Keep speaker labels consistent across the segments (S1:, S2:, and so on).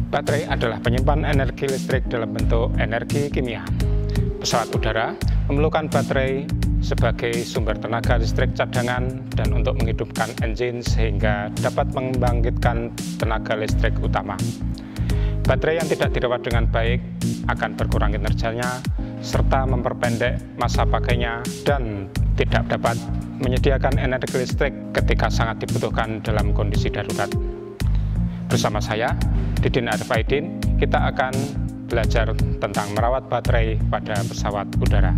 S1: Baterai adalah penyimpan energi listrik dalam bentuk energi kimia. Pesawat udara memerlukan baterai sebagai sumber tenaga listrik cadangan dan untuk menghidupkan engine sehingga dapat membangkitkan tenaga listrik utama. Baterai yang tidak dirawat dengan baik akan berkurang kinerjanya serta memperpendek masa pakainya dan tidak dapat menyediakan energi listrik ketika sangat dibutuhkan dalam kondisi darurat. Bersama saya, Didin Arif Aidin, kita akan belajar tentang merawat baterai pada pesawat udara.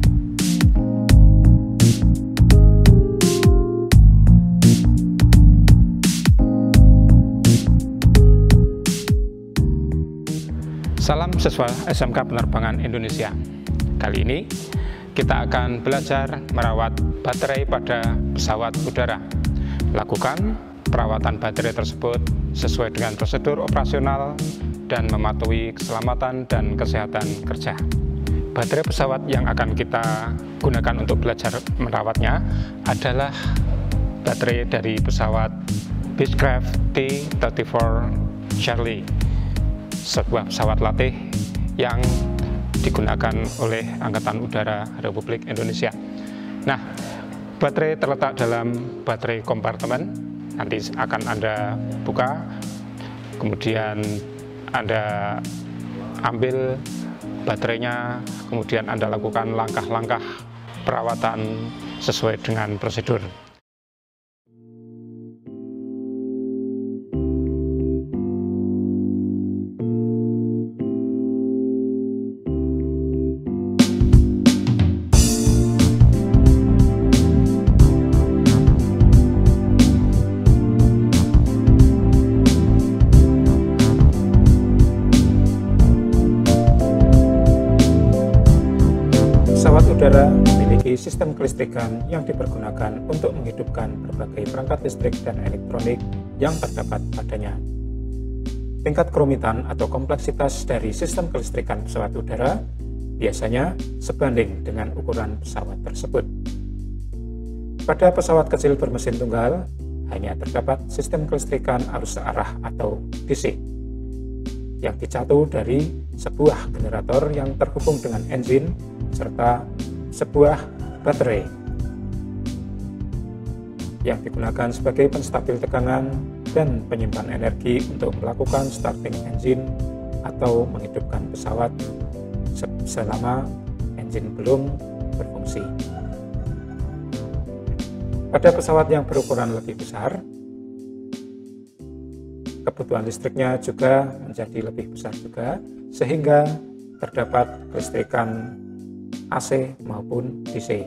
S1: Salam siswa SMK Penerbangan Indonesia. Kali ini kita akan belajar merawat baterai pada pesawat udara. Lakukan perawatan baterai tersebut sesuai dengan prosedur operasional dan mematuhi keselamatan dan kesehatan kerja. Baterai pesawat yang akan kita gunakan untuk belajar merawatnya adalah baterai dari pesawat Beechcraft T-34 Charlie, sebuah pesawat latih yang digunakan oleh Angkatan Udara Republik Indonesia. Nah, baterai terletak dalam baterai kompartemen. Nanti akan Anda buka, kemudian Anda ambil baterainya, kemudian Anda lakukan langkah-langkah perawatan sesuai dengan prosedur. Pesawat udara memiliki sistem kelistrikan yang dipergunakan untuk menghidupkan berbagai perangkat listrik dan elektronik yang terdapat padanya. Tingkat kerumitan atau kompleksitas dari sistem kelistrikan pesawat udara biasanya sebanding dengan ukuran pesawat tersebut. Pada pesawat kecil bermesin tunggal, hanya terdapat sistem kelistrikan arus searah atau DC yang dicatu dari sebuah generator yang terhubung dengan engine serta sebuah baterai yang digunakan sebagai penstabil tegangan dan penyimpan energi untuk melakukan starting engine atau menghidupkan pesawat selama engine belum berfungsi. Pada pesawat yang berukuran lebih besar, kebutuhan listriknya juga menjadi lebih besar juga, sehingga terdapat kelistrikan AC maupun DC.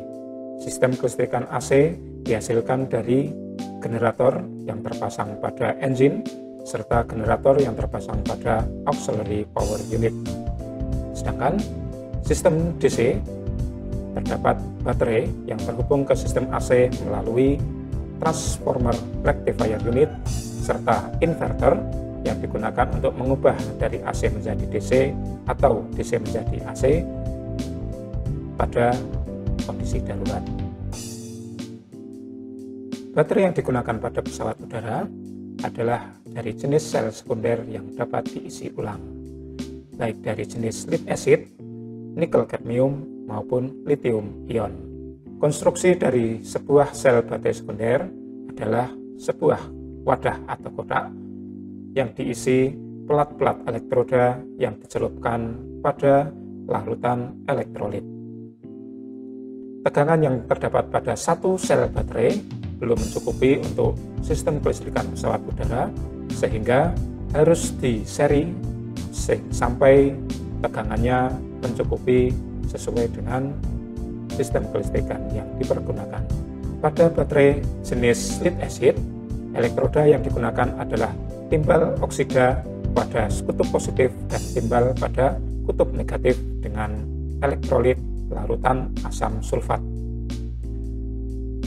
S1: Sistem kelistrikan AC dihasilkan dari generator yang terpasang pada engine serta generator yang terpasang pada auxiliary power unit. Sedangkan sistem DC terdapat baterai yang terhubung ke sistem AC melalui transformer rectifier unit serta inverter yang digunakan untuk mengubah dari AC menjadi DC atau DC menjadi AC pada kondisi darurat. Baterai yang digunakan pada pesawat udara adalah dari jenis sel sekunder yang dapat diisi ulang, baik dari jenis lead acid, nikel kadmium, maupun lithium ion. Konstruksi dari sebuah sel baterai sekunder adalah sebuah wadah atau kotak yang diisi pelat-pelat elektroda yang dicelupkan pada larutan elektrolit. Tegangan yang terdapat pada satu sel baterai belum mencukupi untuk sistem kelistrikan pesawat udara, sehingga harus diseri sampai tegangannya mencukupi sesuai dengan sistem kelistrikan yang dipergunakan. Pada baterai jenis lead acid, elektroda yang digunakan adalah timbal oksida pada kutub positif dan timbal pada kutub negatif dengan elektrolit larutan asam sulfat.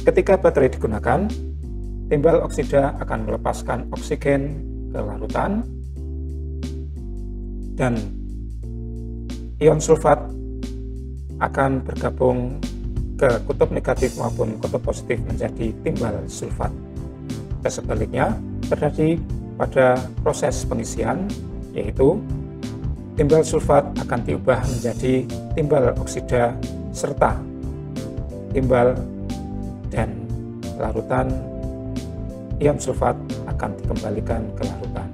S1: Ketika baterai digunakan, timbal oksida akan melepaskan oksigen ke larutan dan ion sulfat akan bergabung ke kutub negatif maupun kutub positif menjadi timbal sulfat. Sebaliknya terjadi pada proses pengisian yaitu timbal sulfat akan diubah menjadi timbal oksida serta timbal, dan larutan ion sulfat akan dikembalikan ke larutan.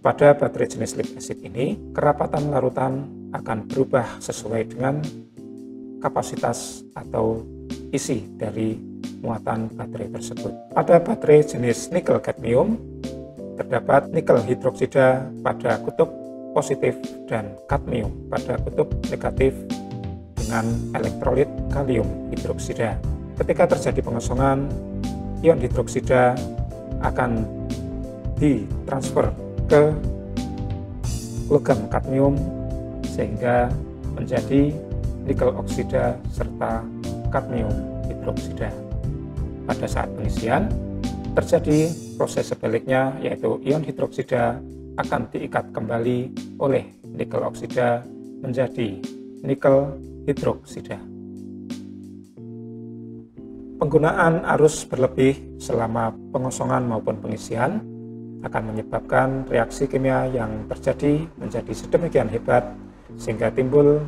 S1: Pada baterai jenis lead acid ini, kerapatan larutan akan berubah sesuai dengan kapasitas atau isi dari muatan baterai tersebut. Pada baterai jenis nikel kadmium, terdapat nikel hidroksida pada kutub positif dan kadmium pada kutub negatif dengan elektrolit kalium hidroksida. Ketika terjadi pengosongan, ion hidroksida akan ditransfer ke logam kadmium sehingga menjadi nikel oksida serta kadmium hidroksida. Pada saat pengisian, terjadi proses sebaliknya, yaitu ion hidroksida akan diikat kembali oleh nikel oksida menjadi nikel hidroksida. Penggunaan arus berlebih selama pengosongan maupun pengisian akan menyebabkan reaksi kimia yang terjadi menjadi sedemikian hebat sehingga timbul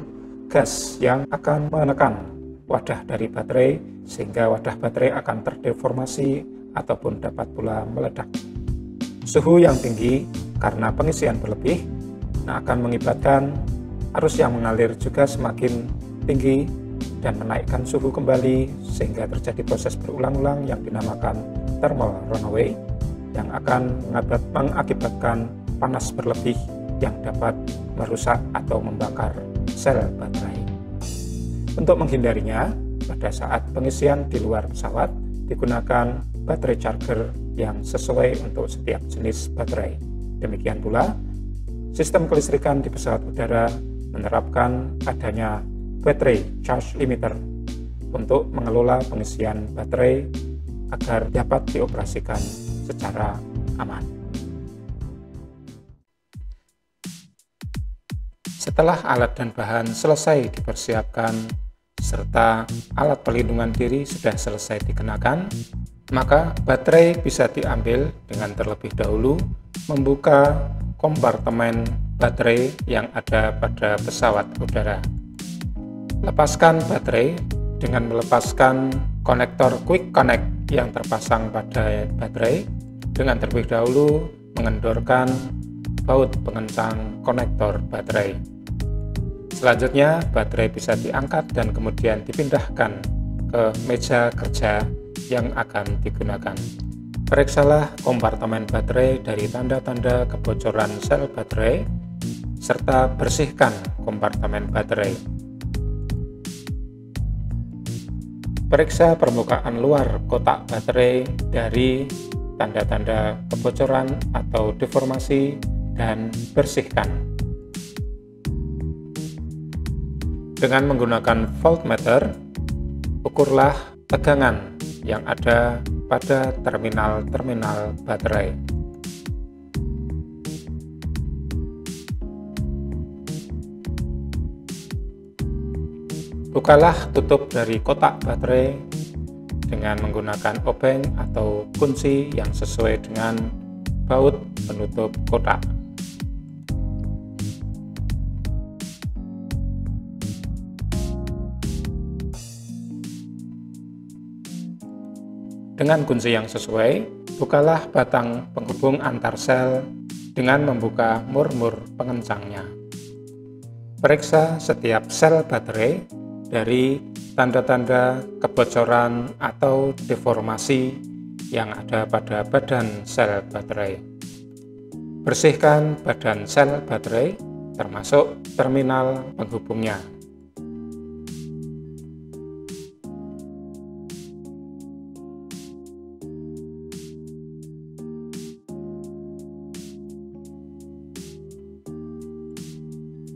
S1: gas yang akan menekan wadah dari baterai sehingga wadah baterai akan terdeformasi ataupun dapat pula meledak. Suhu yang tinggi karena pengisian berlebih akan mengakibatkan arus yang mengalir juga semakin tinggi dan menaikkan suhu kembali sehingga terjadi proses berulang-ulang yang dinamakan thermal runaway yang akan mengakibatkan panas berlebih yang dapat merusak atau membakar sel baterai. Untuk menghindarinya, pada saat pengisian di luar pesawat digunakan baterai charger yang sesuai untuk setiap jenis baterai. Demikian pula, sistem kelistrikan di pesawat udara menerapkan adanya baterai charge limiter untuk mengelola pengisian baterai agar dapat dioperasikan secara aman. Setelah alat dan bahan selesai dipersiapkan serta alat pelindungan diri sudah selesai dikenakan, maka baterai bisa diambil dengan terlebih dahulu membuka kompartemen baterai yang ada pada pesawat udara. Lepaskan baterai dengan melepaskan konektor quick connect yang terpasang pada baterai dengan terlebih dahulu mengendorkan baut pengencang konektor baterai. Selanjutnya, baterai bisa diangkat dan kemudian dipindahkan ke meja kerja yang akan digunakan. Periksalah kompartemen baterai dari tanda-tanda kebocoran sel baterai, serta bersihkan kompartemen baterai. Periksa permukaan luar kotak baterai dari tanda-tanda kebocoran atau deformasi dan bersihkan. Dengan menggunakan voltmeter, ukurlah tegangan yang ada pada terminal-terminal baterai. Bukalah tutup dari kotak baterai dengan menggunakan obeng atau kunci yang sesuai dengan baut penutup kotak. Dengan kunci yang sesuai, bukalah batang penghubung antar sel dengan membuka mur-mur pengencangnya. Periksa setiap sel baterai dari tanda-tanda kebocoran atau deformasi yang ada pada badan sel baterai. Bersihkan badan sel baterai termasuk terminal penghubungnya.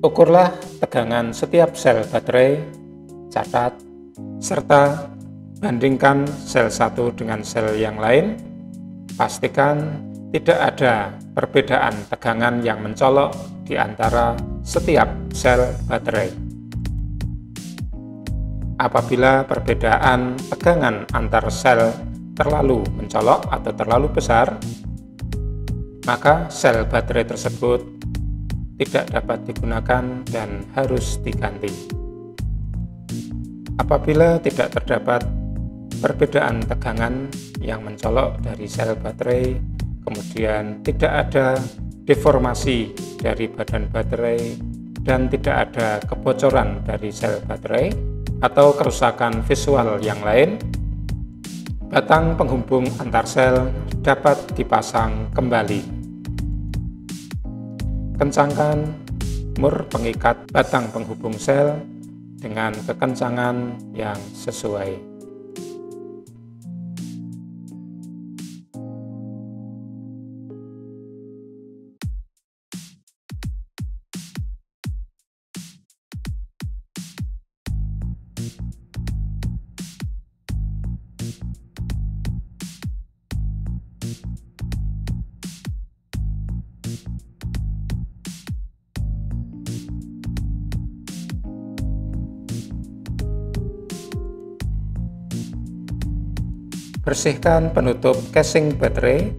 S1: Ukurlah tegangan setiap sel baterai, catat, serta bandingkan sel satu dengan sel yang lain. Pastikan tidak ada perbedaan tegangan yang mencolok di antara setiap sel baterai. Apabila perbedaan tegangan antar sel terlalu mencolok atau terlalu besar, maka sel baterai tersebut tidak dapat digunakan dan harus diganti. Apabila tidak terdapat perbedaan tegangan yang mencolok dari sel baterai, kemudian tidak ada deformasi dari badan baterai, dan tidak ada kebocoran dari sel baterai atau kerusakan visual yang lain, batang penghubung antar sel dapat dipasang kembali. Kencangkan mur pengikat batang penghubung sel dengan kekencangan yang sesuai. Bersihkan penutup casing baterai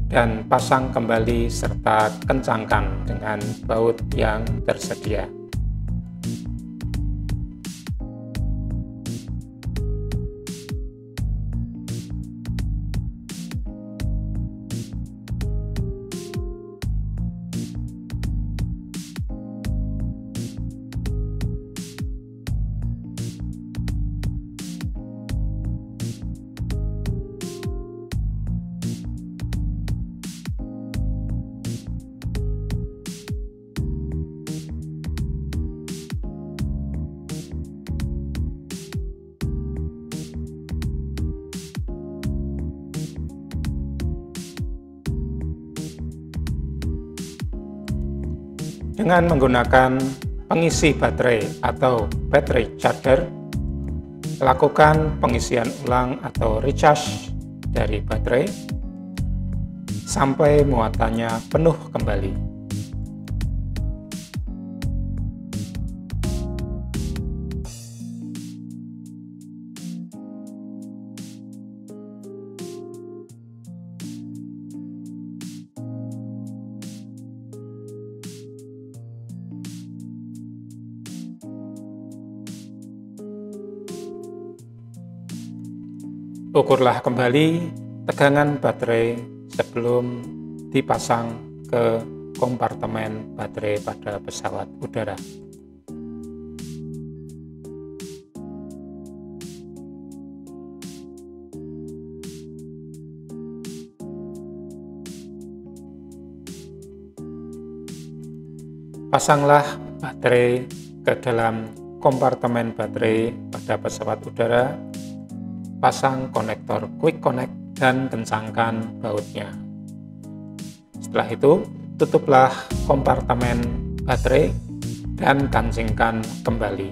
S1: dan pasang kembali serta kencangkan dengan baut yang tersedia. Dengan menggunakan pengisi baterai atau battery charger, lakukan pengisian ulang atau recharge dari baterai sampai muatannya penuh kembali. Ukurlah kembali tegangan baterai sebelum dipasang ke kompartemen baterai pada pesawat udara. Pasanglah baterai ke dalam kompartemen baterai pada pesawat udara. Pasang konektor quick connect dan kencangkan bautnya. Setelah itu, tutuplah kompartemen baterai dan kancingkan kembali.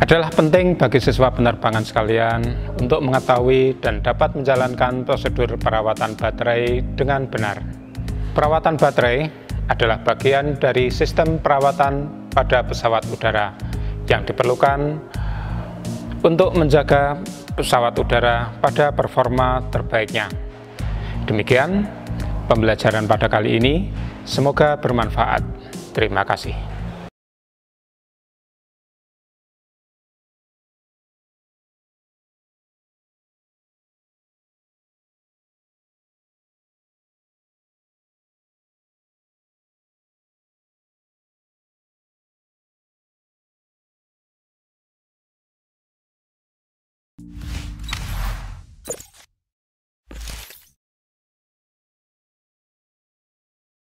S1: Adalah penting bagi siswa penerbangan sekalian untuk mengetahui dan dapat menjalankan prosedur perawatan baterai dengan benar. Perawatan baterai adalah bagian dari sistem perawatan pada pesawat udara yang diperlukan untuk menjaga pesawat udara pada performa terbaiknya. Demikian pembelajaran pada kali ini, semoga bermanfaat. Terima kasih.